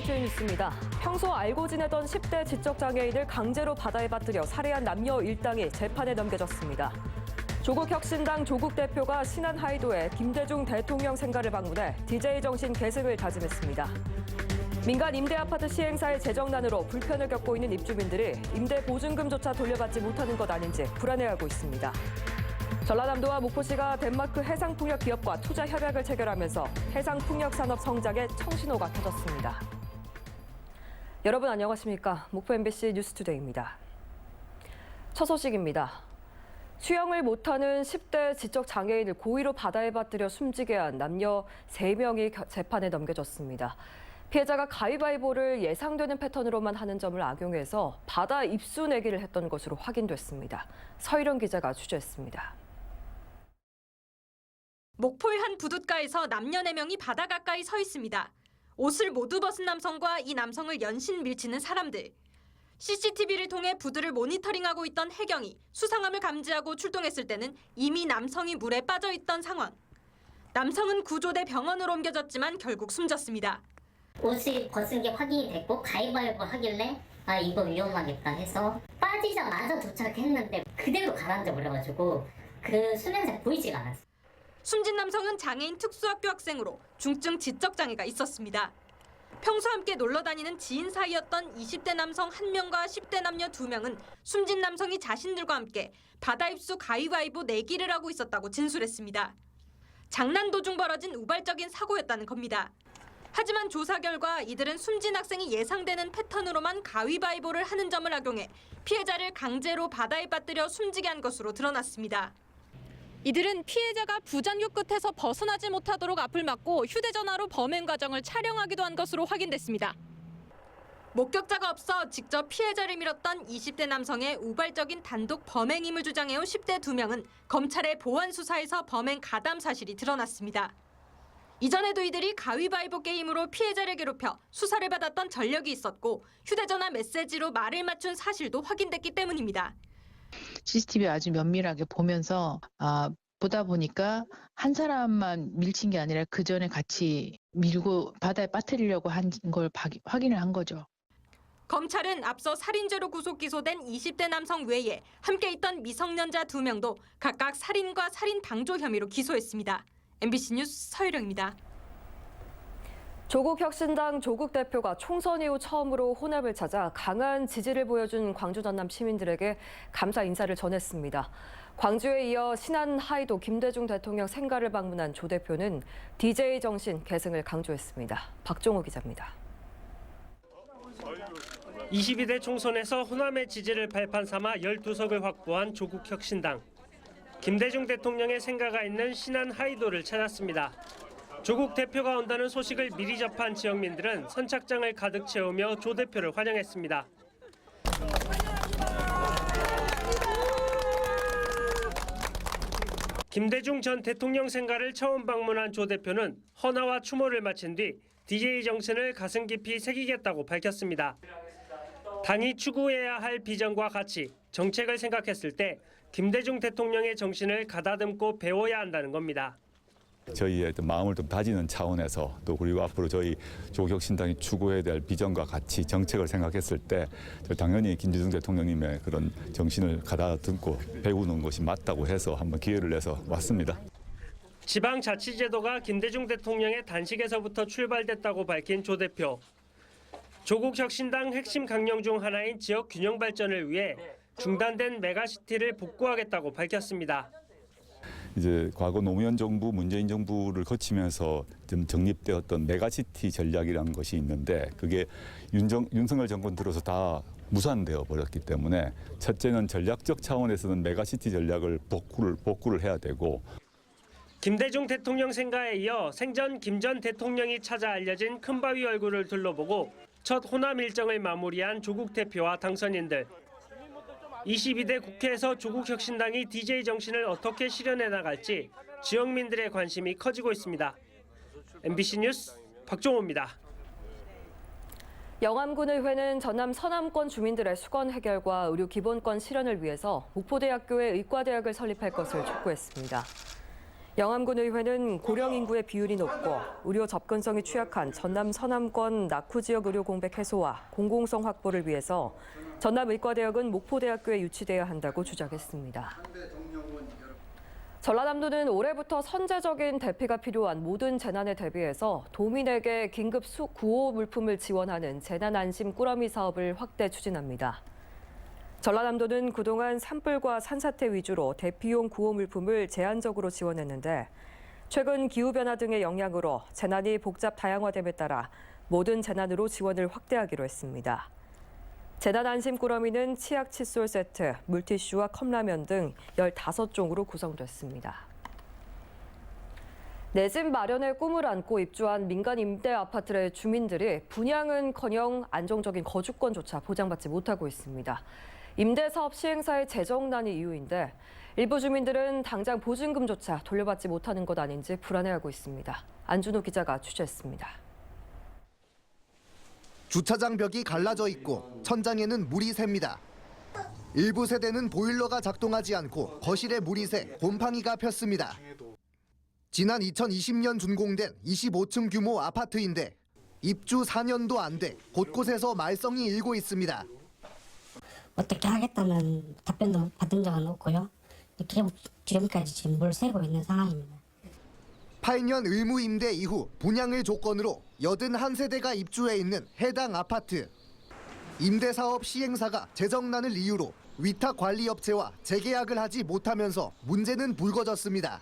주의 뉴스입니다. 평소 알고 지내던 10대 지적장애인을 강제로 바다에 빠뜨려 살해한 남녀 일당이 재판에 넘겨졌습니다. 조국혁신당 조국 대표가 신안 하이도에 김대중 대통령 생가를 방문해 DJ 정신 계승을 다짐했습니다. 민간 임대아파트 시행사의 재정난으로 불편을 겪고 있는 입주민들이 임대 보증금조차 돌려받지 못하는 것 아닌지 불안해하고 있습니다. 전라남도와 목포시가 덴마크 해상풍력 기업과 투자 협약을 체결하면서 해상풍력 산업 성장에 청신호가 켜졌습니다. 여러분 안녕하십니까? 목포 MBC 뉴스투데이입니다. 첫 소식입니다. 수영을 못하는 10대 지적 장애인을 고의로 바다에 빠뜨려 숨지게 한 남녀 3명이 재판에 넘겨졌습니다. 피해자가 가위바위보를 예상되는 패턴으로만 하는 점을 악용해서 바다 입수 내기를 했던 것으로 확인됐습니다. 서희령 기자가 취재했습니다. 목포의 한 부둣가에서 남녀 4명이 바다 가까이 서 있습니다. 옷을 모두 벗은 남성과 이 남성을 연신 밀치는 사람들. CCTV를 통해 부두를 모니터링하고 있던 해경이 수상함을 감지하고 출동했을 때는 이미 남성이 물에 빠져 있던 상황. 남성은 구조돼 병원으로 옮겨졌지만 결국 숨졌습니다. 옷을 벗은 게 확인이 됐고 가위바위보 하길래 이거 위험하겠다 해서 빠지자마자 도착했는데 그대로 가라앉아 버려가지고 그 수면제 보이지가 않았어요. 숨진 남성은 장애인 특수학교 학생으로 중증 지적장애가 있었습니다. 평소 함께 놀러 다니는 지인 사이였던 20대 남성 1명과 10대 남녀 2명은 숨진 남성이 자신들과 함께 바다 입수 가위바위보 내기를 하고 있었다고 진술했습니다. 장난 도중 벌어진 우발적인 사고였다는 겁니다. 하지만 조사 결과 이들은 숨진 학생이 예상되는 패턴으로만 가위바위보를 하는 점을 악용해 피해자를 강제로 바다에 빠뜨려 숨지게 한 것으로 드러났습니다. 이들은 피해자가 부전교 끝에서 벗어나지 못하도록 앞을 막고 휴대전화로 범행 과정을 촬영하기도 한 것으로 확인됐습니다. 목격자가 없어 직접 피해자를 밀었던 20대 남성의 우발적인 단독 범행임을 주장해온 10대 2명은 검찰의 보완 수사에서 범행 가담 사실이 드러났습니다. 이전에도 이들이 가위바위보 게임으로 피해자를 괴롭혀 수사를 받았던 전력이 있었고 휴대전화 메시지로 말을 맞춘 사실도 확인됐기 때문입니다. CCTV 아주 면밀하게 보면서 보다 보니까 한 사람만 밀친 게 아니라 그 전에 같이 밀고 바다에 빠뜨리려고 한 걸 확인을 한 거죠. 검찰은 앞서 살인죄로 구속 기소된 20대 남성 외에 함께 있던 미성년자 2명도 각각 살인과 살인 방조 혐의로 기소했습니다. MBC 뉴스 서유령입니다. 조국혁신당 조국 대표가 총선 이후 처음으로 혼합을 찾아 강한 지지를 보여준 광주 전남 시민들에게 감사 인사를 전했습니다. 광주에 이어 신안 하이도 김대중 대통령 생가를 방문한 조 대표는 DJ 정신 계승을 강조했습니다. 박종호 기자입니다. 22대 총선에서 호남의 지지를 발판 삼아 12석을 확보한 조국혁신당. 김대중 대통령의 생가가 있는 신안 하이도를 찾았습니다. 조국 대표가 온다는 소식을 미리 접한 지역민들은 선착장을 가득 채우며 조 대표를 환영했습니다. 김대중 전 대통령 생가를 처음 방문한 조 대표는 헌화와 추모를 마친 뒤 DJ 정신을 가슴 깊이 새기겠다고 밝혔습니다. 당이 추구해야 할 비전과 가치, 정책을 생각했을 때 김대중 대통령의 정신을 가다듬고 배워야 한다는 겁니다. 저희의 마음을 좀 다지는 차원에서 또 그리고 앞으로 저희 조국혁신당이 추구해야 될 비전과 가치, 정책을 생각했을 때 당연히 김대중 대통령님의 그런 정신을 가다듬고 배우는 것이 맞다고 해서 한번 기회를 내서 왔습니다. 지방자치제도가 김대중 대통령의 단식에서부터 출발됐다고 밝힌 조 대표. 조국혁신당 핵심 강령 중 하나인 지역 균형 발전을 위해 중단된 메가시티를 복구하겠다고 밝혔습니다. 이제 과거 노무현 정부, 문재인 정부를 거치면서 좀 정립되었던 메가시티 전략이라는 것이 있는데 그게 윤석열 정권 들어서 다 무산되어 버렸기 때문에 첫째는 전략적 차원에서는 메가시티 전략을 복구를 해야 되고 김대중 대통령 생가에 이어 생전 김 전 대통령이 찾아 알려진 큰바위 얼굴을 둘러보고 첫 호남 일정을 마무리한 조국 대표와 당선인들. 22대 국회에서 조국혁신당이 DJ 정신을 어떻게 실현해 나갈지 지역민들의 관심이 커지고 있습니다. MBC 뉴스 박종호입니다. 영암군의회는 전남 서남권 주민들의 수건 해결과 의료 기본권 실현을 위해서 목포대학교에 의과대학을 설립할 것을 촉구했습니다. 영암군의회는 고령 인구의 비율이 높고 의료 접근성이 취약한 전남 서남권 낙후 지역 의료 공백 해소와 공공성 확보를 위해서 전남 의과대학은 목포대학교에 유치돼야 한다고 주장했습니다. 전라남도는 올해부터 선제적인 대피가 필요한 모든 재난에 대비해서 도민에게 긴급 구호 물품을 지원하는 재난안심 꾸러미 사업을 확대 추진합니다. 전라남도는 그동안 산불과 산사태 위주로 대피용 구호 물품을 제한적으로 지원했는데 최근 기후변화 등의 영향으로 재난이 복잡 다양화됨에 따라 모든 재난으로 지원을 확대하기로 했습니다. 재난 안심 꾸러미는 치약 칫솔 세트, 물티슈와 컵라면 등 15종으로 구성됐습니다. 내 집 마련의 꿈을 안고 입주한 민간 임대 아파트의 주민들이 분양은커녕 안정적인 거주권조차 보장받지 못하고 있습니다. 임대사업 시행사의 재정난이 이유인데 일부 주민들은 당장 보증금조차 돌려받지 못하는 것 아닌지 불안해하고 있습니다. 안준호 기자가 취재했습니다. 주차장 벽이 갈라져 있고 천장에는 물이 샙니다. 일부 세대는 보일러가 작동하지 않고 거실에 물이 새 곰팡이가 폈습니다. 지난 2020년 준공된 25층 규모 아파트인데 입주 4년도 안 돼 곳곳에서 말썽이 일고 있습니다. 어떻게 하겠다는 답변도 받은 적은 없고요. 지금까지 지금 물 새고 있는 상황입니다. 8년 의무 임대 이후 분양을 조건으로 81세대가 입주해 있는 해당 아파트. 임대사업 시행사가 재정난을 이유로 위탁관리업체와 재계약을 하지 못하면서 문제는 불거졌습니다.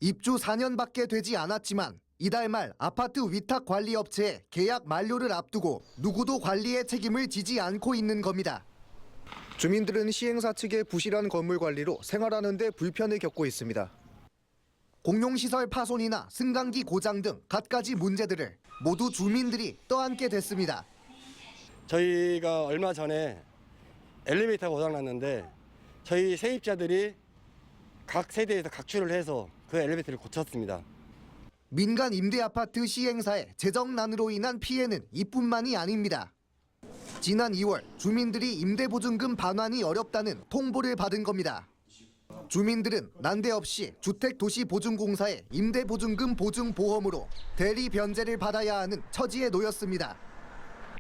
입주 4년밖에 되지 않았지만 이달 말 아파트 위탁관리업체의 계약 만료를 앞두고 누구도 관리의 책임을 지지 않고 있는 겁니다. 주민들은 시행사 측의 부실한 건물 관리로 생활하는 데 불편을 겪고 있습니다. 공용시설 파손이나 승강기 고장 등 갖가지 문제들을 모두 주민들이 떠안게 됐습니다. 저희가 얼마 전에 엘리베이터가 고장났는데 저희 세입자들이 각 세대에서 각출을 해서 그 엘리베이터를 고쳤습니다. 민간 임대아파트 시행사의 재정난으로 인한 피해는 이뿐만이 아닙니다. 지난 2월 주민들이 임대보증금 반환이 어렵다는 통보를 받은 겁니다. 주민들은 난데없이 주택도시보증공사의 임대보증금 보증보험으로 대리 변제를 받아야 하는 처지에 놓였습니다.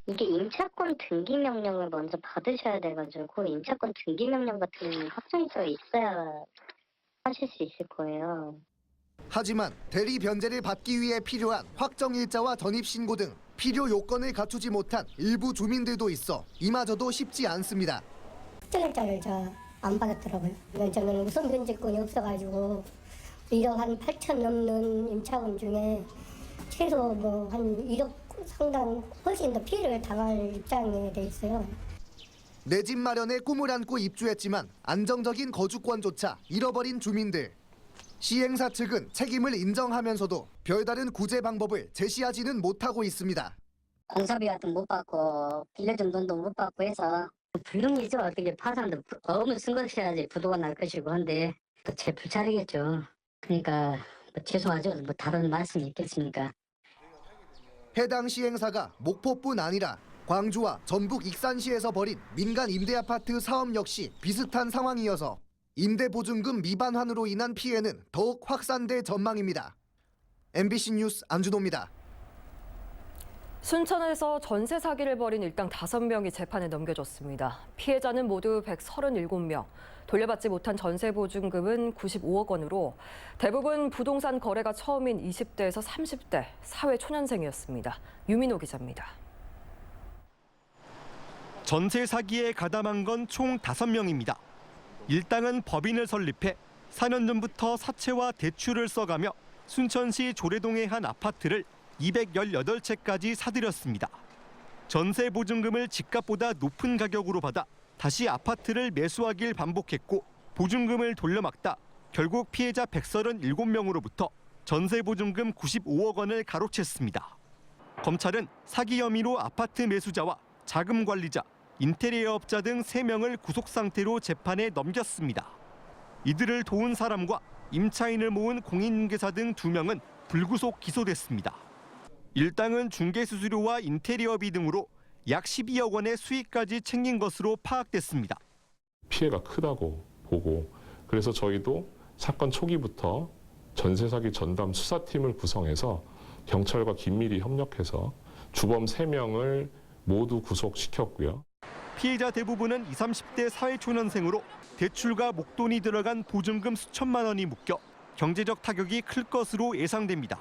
이게 임차권 등기 명령을 먼저 받으셔야 돼가지고 임차권 등기 명령 같은 확정일자가 있어야 하실 수 있을 거예요. 하지만 대리 변제를 받기 위해 필요한 확정일자와 전입신고 등 필요 요건을 갖추지 못한 일부 주민들도 있어 이마저도 쉽지 않습니다. 확정일자를 안 받았더라고요. 저는 우선 변제권이 없어가지고 1억 한 8천 넘는 임차금 중에 최소 한 1억 상당 훨씬 더 피해를 당할 입장에 돼 있어요. 내 집 마련의 꿈을 안고 입주했지만 안정적인 거주권조차 잃어버린 주민들. 시행사 측은 책임을 인정하면서도 별다른 구제 방법을 제시하지는 못하고 있습니다. 공사비 같은 못 받고 빌려준 돈도 못 받고 해서 불능이죠. 어떻게 파산도 어음을 쓴 것이야지 부도가 날 것이고 한데 제 불찰이겠죠. 그러니까 죄송하죠. 다른 말씀이 있겠습니까? 해당 시행사가 목포뿐 아니라 광주와 전북 익산시에서 벌인 민간 임대아파트 사업 역시 비슷한 상황이어서 임대보증금 미반환으로 인한 피해는 더욱 확산될 전망입니다. MBC 뉴스 안준호입니다. 순천에서 전세 사기를 벌인 일당 5명이 재판에 넘겨졌습니다. 피해자는 모두 137명, 돌려받지 못한 전세 보증금은 95억 원으로 대부분 부동산 거래가 처음인 20대에서 30대 사회 초년생이었습니다. 유민호 기자입니다. 전세 사기에 가담한 건 총 5명입니다. 일당은 법인을 설립해 4년 전부터 사채와 대출을 써가며 순천시 조례동의 한 아파트를 218채까지 사들였습니다. 전세 보증금을 집값보다 높은 가격으로 받아 다시 아파트를 매수하길 반복했고 보증금을 돌려막다 결국 피해자 137명으로부터 전세 보증금 95억 원을 가로챘습니다. 검찰은 사기 혐의로 아파트 매수자와 자금 관리자, 인테리어업자 등 3명을 구속 상태로 재판에 넘겼습니다. 이들을 도운 사람과 임차인을 모은 공인중개사 등 2명은 불구속 기소됐습니다. 일당은 중개수수료와 인테리어비 등으로 약 12억 원의 수익까지 챙긴 것으로 파악됐습니다. 피해가 크다고 보고 그래서 저희도 사건 초기부터 전세 사기 전담 수사팀을 구성해서 경찰과 긴밀히 협력해서 주범 3명을 모두 구속시켰고요. 피해자 대부분은 20, 30대 사회초년생으로 대출과 목돈이 들어간 보증금 수천만 원이 묶여 경제적 타격이 클 것으로 예상됩니다.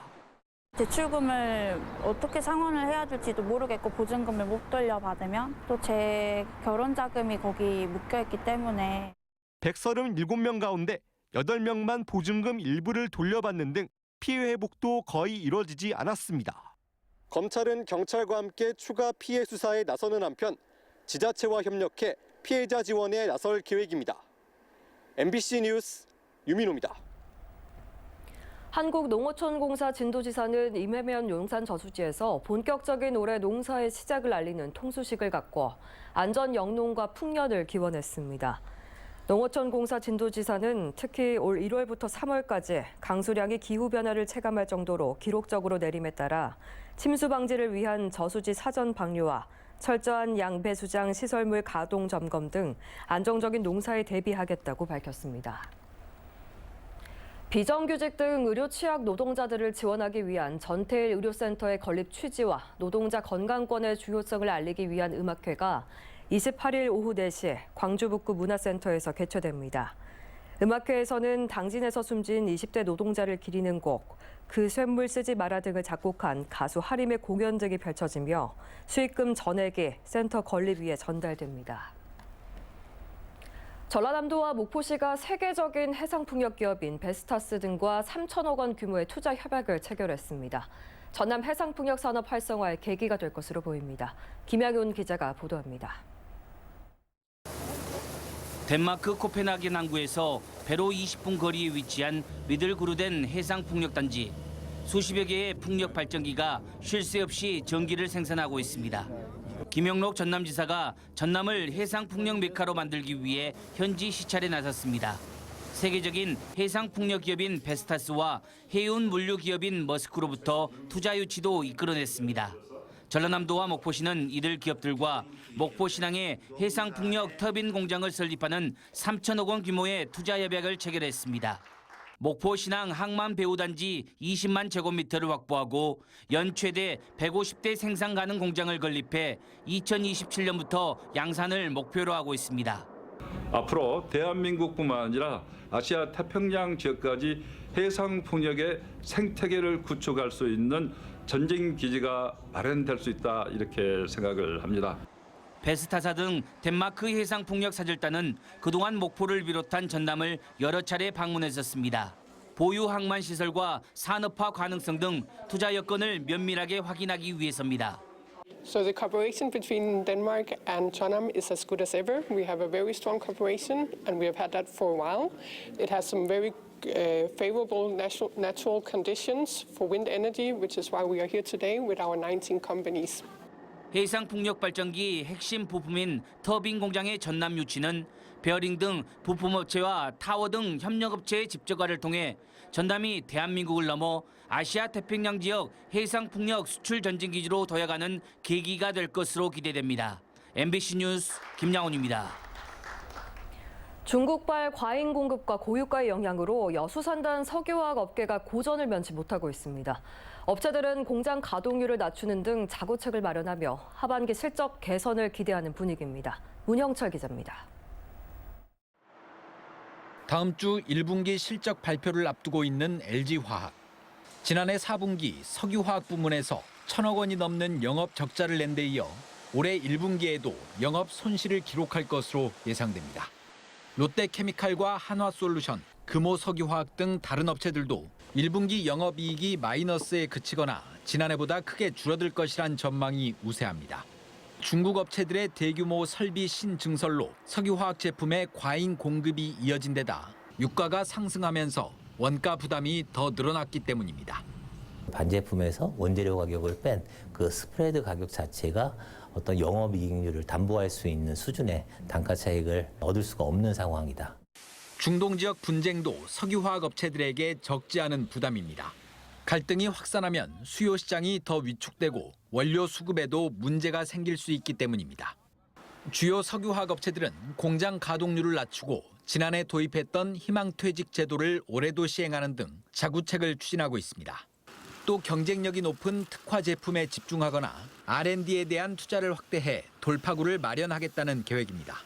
대출금을 어떻게 상환을 해야 될지도 모르겠고 보증금을 못 돌려받으면 또 제 결혼 자금이 거기 묶여있기 때문에 137명 가운데 8명만 보증금 일부를 돌려받는 등 피해 회복도 거의 이루어지지 않았습니다. 검찰은 경찰과 함께 추가 피해 수사에 나서는 한편 지자체와 협력해 피해자 지원에 나설 계획입니다. MBC 뉴스 유민호입니다. 한국농어촌공사 진도지사는 임해면 용산 저수지에서 본격적인 올해 농사의 시작을 알리는 통수식을 갖고 안전 영농과 풍년을 기원했습니다. 농어촌공사 진도지사는 특히 올 1월부터 3월까지 강수량이 기후변화를 체감할 정도로 기록적으로 내림에 따라 침수 방지를 위한 저수지 사전 방류와 철저한 양배수장 시설물 가동 점검 등 안정적인 농사에 대비하겠다고 밝혔습니다. 비정규직 등 의료 취약 노동자들을 지원하기 위한 전태일 의료센터의 건립 취지와 노동자 건강권의 중요성을 알리기 위한 음악회가 28일 오후 4시 광주 북구 문화센터에서 개최됩니다. 음악회에서는 당진에서 숨진 20대 노동자를 기리는 곡, 그 쇳물 쓰지 마라 등을 작곡한 가수 하림의 공연 등이 펼쳐지며 수익금 전액이 센터 건립위에 전달됩니다. 전라남도와 목포시가 세계적인 해상풍력 기업인 베스타스 등과 3천억 원 규모의 투자 협약을 체결했습니다. 전남 해상풍력 산업 활성화의 계기가 될 것으로 보입니다. 김양윤 기자가 보도합니다. 덴마크 코펜하겐 항구에서 배로 20분 거리에 위치한 미들그루덴 해상풍력단지. 수십여 개의 풍력 발전기가 쉴 새 없이 전기를 생산하고 있습니다. 김영록 전남지사가 전남을 해상풍력 메카로 만들기 위해 현지 시찰에 나섰습니다. 세계적인 해상풍력 기업인 베스타스와 해운 물류 기업인 머스크로부터 투자 유치도 이끌어냈습니다. 전라남도와 목포시는 이들 기업들과 목포신항에 해상풍력 터빈 공장을 설립하는 3천억 원 규모의 투자 협약을 체결했습니다. 목포신항 항만 배후단지 20만 제곱미터를 확보하고 연 최대 150대 생산 가능 공장을 건립해 2027년부터 양산을 목표로 하고 있습니다. 앞으로 대한민국뿐만 아니라 아시아 태평양 지역까지 해상풍력의 생태계를 구축할 수 있는 전진 기지가 마련될 수 있다 이렇게 생각을 합니다. 베스타사 등 덴마크 해상풍력 사절단은 그동안 목포를 비롯한 전남을 여러 차례 방문했었습니다. 보유 항만 시설과 산업화 가능성 등 투자 여건을 면밀하게 확인하기 위해서입니다. So the cooperation between Denmark and Trondheim is as good as ever. We have a very strong cooperation and we have had that for a while. It has some very favorable natural conditions for wind energy, which is why we are here today with our 19 companies. 해상풍력 발전기 핵심 부품인 터빈 공장의 전남 유치는 베어링 등 부품업체와 타워 등 협력업체의 집적화를 통해 전남이 대한민국을 넘어 아시아 태평양 지역 해상풍력 수출 전진기지로 도약하는 계기가 될 것으로 기대됩니다. MBC 뉴스 김양훈입니다. 중국발 과잉 공급과 고유가의 영향으로 여수산단 석유화학 업계가 고전을 면치 못하고 있습니다. 업체들은 공장 가동률을 낮추는 등 자구책을 마련하며 하반기 실적 개선을 기대하는 분위기입니다. 문형철 기자입니다. 다음 주 1분기 실적 발표를 앞두고 있는 LG화학. 지난해 4분기 석유화학 부문에서 1,000억 원이 넘는 영업 적자를 낸 데 이어 올해 1분기에도 영업 손실을 기록할 것으로 예상됩니다. 롯데케미칼과 한화솔루션, 금호석유화학 등 다른 업체들도 1분기 영업이익이 마이너스에 그치거나 지난해보다 크게 줄어들 것이란 전망이 우세합니다. 중국 업체들의 대규모 설비 신증설로 석유화학 제품의 과잉 공급이 이어진 데다 유가가 상승하면서 원가 부담이 더 늘어났기 때문입니다. 반제품에서 원재료 가격을 뺀 그 스프레드 가격 자체가 어떤 영업이익률을 담보할 수 있는 수준의 단가 차익을 얻을 수가 없는 상황이다. 중동 지역 분쟁도 석유화학 업체들에게 적지 않은 부담입니다. 갈등이 확산하면 수요 시장이 더 위축되고 원료 수급에도 문제가 생길 수 있기 때문입니다. 주요 석유화학 업체들은 공장 가동률을 낮추고 지난해 도입했던 희망퇴직 제도를 올해도 시행하는 등 자구책을 추진하고 있습니다. 또 경쟁력이 높은 특화 제품에 집중하거나 R&D에 대한 투자를 확대해 돌파구를 마련하겠다는 계획입니다.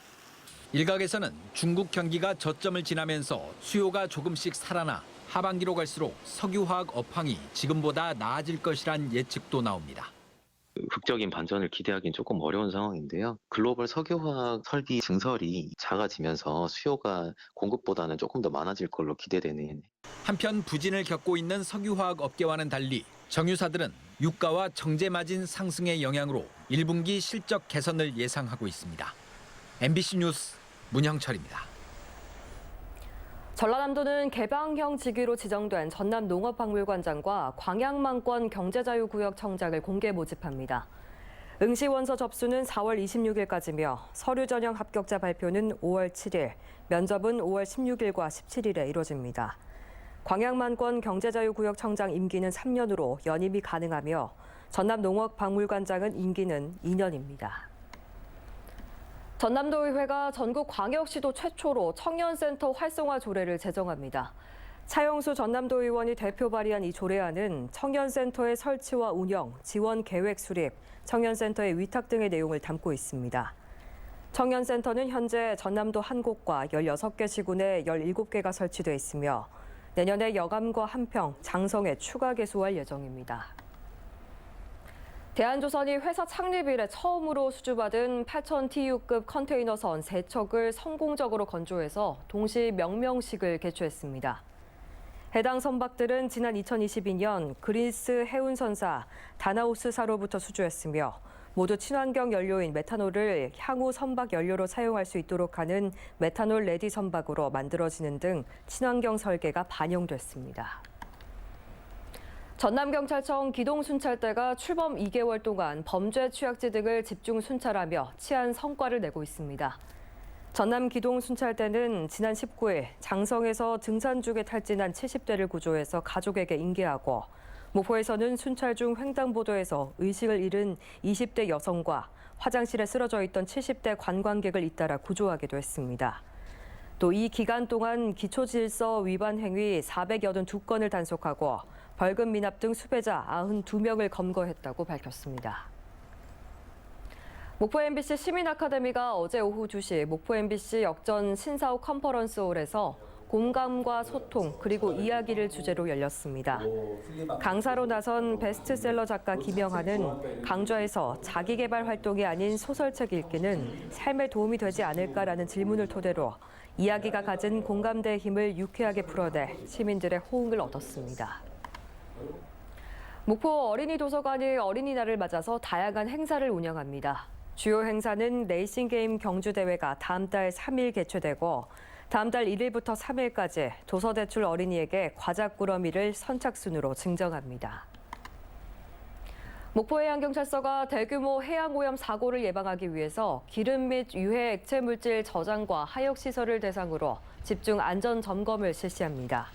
일각에서는 중국 경기가 저점을 지나면서 수요가 조금씩 살아나 하반기로 갈수록 석유화학 업황이 지금보다 나아질 것이란 예측도 나옵니다. 극적인 반전을 기대하기는 조금 어려운 상황인데요. 글로벌 석유화학 설비 증설이 작아지면서 수요가 공급보다는 조금 더 많아질 걸로 기대되는. 한편 부진을 겪고 있는 석유화학 업계와는 달리 정유사들은 유가와 정제 마진 상승의 영향으로 1분기 실적 개선을 예상하고 있습니다. MBC 뉴스 문형철입니다. 전라남도는 개방형 직위로 지정된 전남농업박물관장과 광양만권 경제자유구역청장을 공개 모집합니다. 응시원서 접수는 4월 26일까지며 서류 전형 합격자 발표는 5월 7일, 면접은 5월 16일과 17일에 이뤄집니다. 광양만권 경제자유구역청장 임기는 3년으로 연임이 가능하며 전남농업박물관장은 임기는 2년입니다. 전남도의회가 전국 광역시도 최초로 청년센터 활성화 조례를 제정합니다. 차영수 전남도 의원이 대표 발의한 이 조례안은 청년센터의 설치와 운영, 지원 계획 수립, 청년센터의 위탁 등의 내용을 담고 있습니다. 청년센터는 현재 전남도 1곳과 16개 시군에 17개가 설치돼 있으며 내년에 여감과 한평, 장성에 추가 개소할 예정입니다. 대한조선이 회사 창립 이래 처음으로 수주받은 8000TU급 컨테이너선 3척을 성공적으로 건조해서 동시 명명식을 개최했습니다. 해당 선박들은 지난 2022년 그리스 해운선사 다나우스사로부터 수주했으며 모두 친환경 연료인 메탄올을 향후 선박 연료로 사용할 수 있도록 하는 메탄올 레디 선박으로 만들어지는 등 친환경 설계가 반영됐습니다. 전남경찰청 기동순찰대가 출범 2개월 동안 범죄 취약지 등을 집중 순찰하며 치안 성과를 내고 있습니다. 전남기동순찰대는 지난 19일 장성에서 등산 중에 탈진한 70대를 구조해서 가족에게 인계하고 목포에서는 순찰 중 횡단보도에서 의식을 잃은 20대 여성과 화장실에 쓰러져 있던 70대 관광객을 잇따라 구조하기도 했습니다. 또 이 기간 동안 기초질서 위반 행위 482건을 단속하고 벌금 미납 등 수배자 92명을 검거했다고 밝혔습니다. 목포 MBC 시민아카데미가 어제 오후 2시 목포 MBC 역전 신사옥 컨퍼런스홀에서 공감과 소통 그리고 이야기를 주제로 열렸습니다. 강사로 나선 베스트셀러 작가 김영하는 강좌에서 자기개발 활동이 아닌 소설책 읽기는 삶에 도움이 되지 않을까라는 질문을 토대로 이야기가 가진 공감대의 힘을 유쾌하게 풀어내 시민들의 호응을 얻었습니다. 목포 어린이 도서관이 어린이날을 맞아서 다양한 행사를 운영합니다. 주요 행사는 레이싱게임 경주대회가 다음 달 3일 개최되고 다음 달 1일부터 3일까지 도서대출 어린이에게 과자꾸러미를 선착순으로 증정합니다. 목포해양경찰서가 대규모 해양오염 사고를 예방하기 위해서 기름 및 유해 액체 물질 저장과 하역시설을 대상으로 집중 안전 점검을 실시합니다.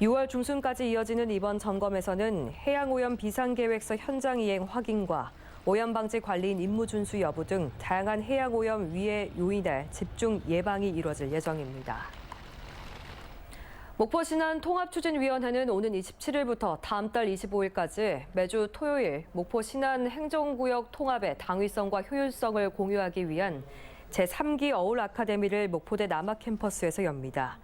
6월 중순까지 이어지는 이번 점검에서는 해양오염 비상계획서 현장 이행 확인과 오염방지 관리인 임무 준수 여부 등 다양한 해양오염 위해 요인의 집중 예방이 이뤄질 예정입니다. 목포신안통합추진위원회는 오는 27일부터 다음 달 25일까지 매주 토요일 목포 신안 행정구역 통합의 당위성과 효율성을 공유하기 위한 제3기 어울 아카데미를 목포대 남학 캠퍼스에서 엽니다.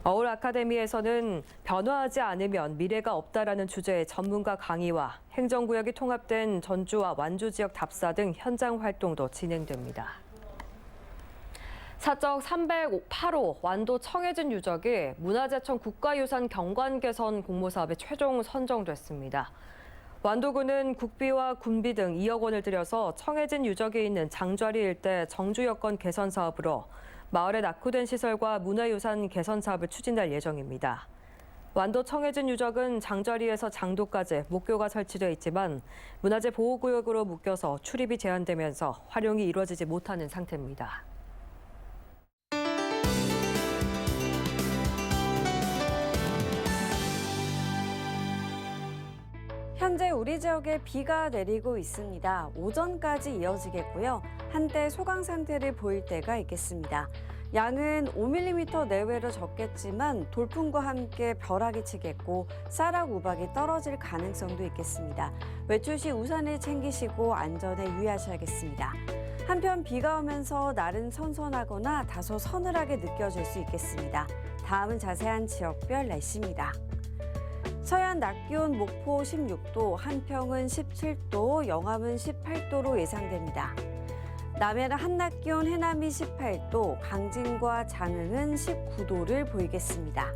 어울 아카데미에서는 변화하지 않으면 미래가 없다라는 주제의 전문가 강의와 행정구역이 통합된 전주와 완주 지역 답사 등 현장 활동도 진행됩니다. 사적 308호 완도 청해진 유적이 문화재청 국가유산 경관 개선 공모사업에 최종 선정됐습니다. 완도군은 국비와 군비 등 2억 원을 들여서 청해진 유적이 있는 장좌리 일대 정주 여건 개선 사업으로 마을에 낙후된 시설과 문화유산 개선 사업을 추진할 예정입니다. 완도 청해진 유적은 장좌리에서 장도까지 목교가 설치돼 있지만 문화재 보호구역으로 묶여서 출입이 제한되면서 활용이 이루어지지 못하는 상태입니다. 현재 우리 지역에 비가 내리고 있습니다. 오전까지 이어지겠고요. 한때 소강 상태를 보일 때가 있겠습니다. 양은 5mm 내외로 적겠지만 돌풍과 함께 벼락이 치겠고 쌀락 우박이 떨어질 가능성도 있겠습니다. 외출 시 우산을 챙기시고 안전에 유의하셔야겠습니다. 한편 비가 오면서 날은 선선하거나 다소 서늘하게 느껴질 수 있겠습니다. 다음은 자세한 지역별 날씨입니다. 서해안 낮 기온 목포 16도, 한평은 17도, 영암은 18도로 예상됩니다. 남해안 한낮 기온 해남이 18도, 강진과 장흥은 19도를 보이겠습니다.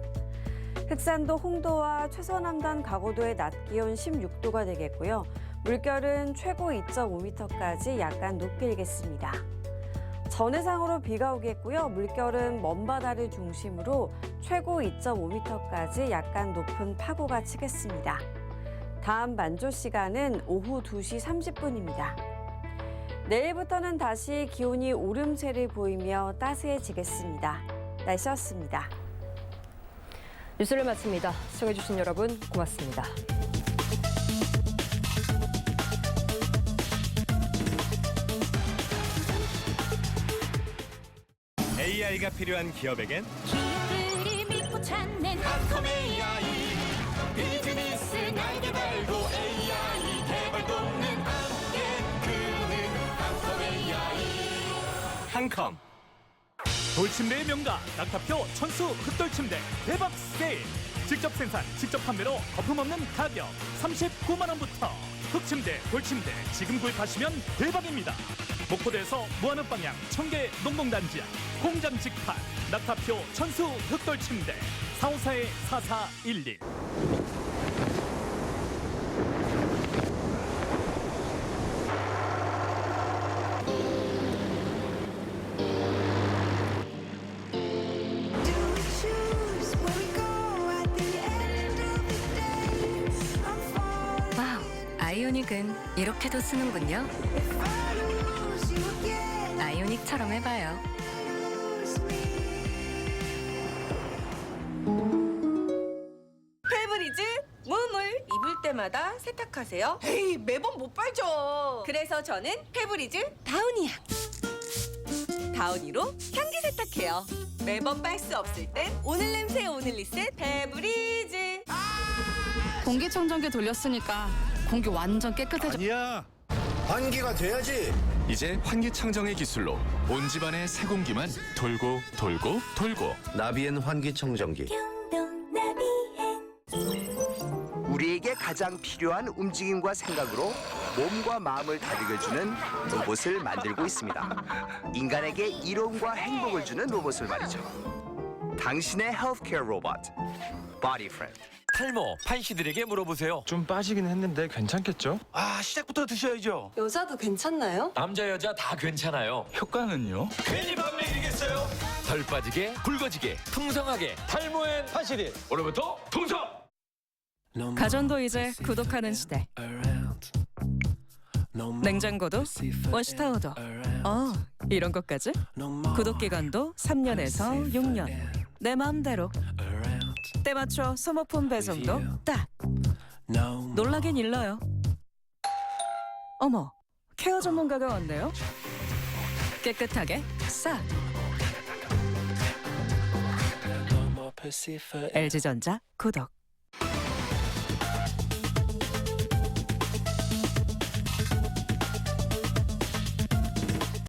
흑산도 홍도와 최서남단 가고도의 낮 기온 16도가 되겠고요. 물결은 최고 2.5m까지 약간 높게 일겠습니다. 전해상으로 비가 오겠고요. 물결은 먼바다를 중심으로 최고 2.5m까지 약간 높은 파고가 치겠습니다. 다음 만조 시간은 오후 2시 30분입니다. 내일부터는 다시 기온이 오름세를 보이며 따스해지겠습니다. 날씨였습니다. 뉴스를 마칩니다. 시청해주신 여러분 고맙습니다. AI가 필요한 기업에겐 기업을 믿고 찾는 한컴 AI. 비즈니스 날개 달고 AI 개발 돕는 함께 그는 한컴 AI. 한컴. 돌침대의 명가 낙타표 천수 흑돌침대 대박 세일. 직접 생산, 직접 판매로 거품 없는 가격 39만 원부터. 흑침대, 돌침대 지금 구입하시면 대박입니다. 목포대에서 무한읍 방향 청계 농공단지 앞 공장 직판 낙타표 천수 흑돌침대 454-4411. 와우, 아이오닉은 이렇게도 쓰는군요. 아이오닉처럼 해봐요. 페브리즈 몸을 입을 때마다 세탁하세요. 에이, 매번 못 빨죠. 그래서 저는 페브리즈 다우니야. 다우니로 향기 세탁해요. 매번 빨 수 없을 땐 오늘 냄새 오늘 리셋 페브리즈. 공기청정기 돌렸으니까 공기 완전 깨끗해져. 아니야. 환기가 돼야지. 이제 환기청정의 기술로 온 집안의 새 공기만 돌고 돌고 돌고. 나비엔 환기청정기. 우리에게 가장 필요한 움직임과 생각으로 몸과 마음을 다독여주는 로봇을 만들고 있습니다. 인간에게 이로움과 행복을 주는 로봇을 말이죠. 당신의 헬스케어 로봇, 보디프렌드. 탈모 판시들에게 물어보세요. 좀 빠지긴 했는데 괜찮겠죠? 아, 시작부터 드셔야죠. 여자도 괜찮나요? 남자 여자 다 괜찮아요. 효과는요? 괜히 밤매기겠어요. 덜 빠지게 굵어지게 풍성하게 탈모엔 판시들. 오늘부터 통성. 가전도 이제 구독하는 시대. 냉장고도 워시타워도 이런 것까지? 구독 기간도 3년에서 6년. 내 마음대로. 때 맞춰 소모품 배송도 딱. 놀라긴 일러요. 어머, 케어 전문가가 왔네요. 깨끗하게 싹. LG전자 구독.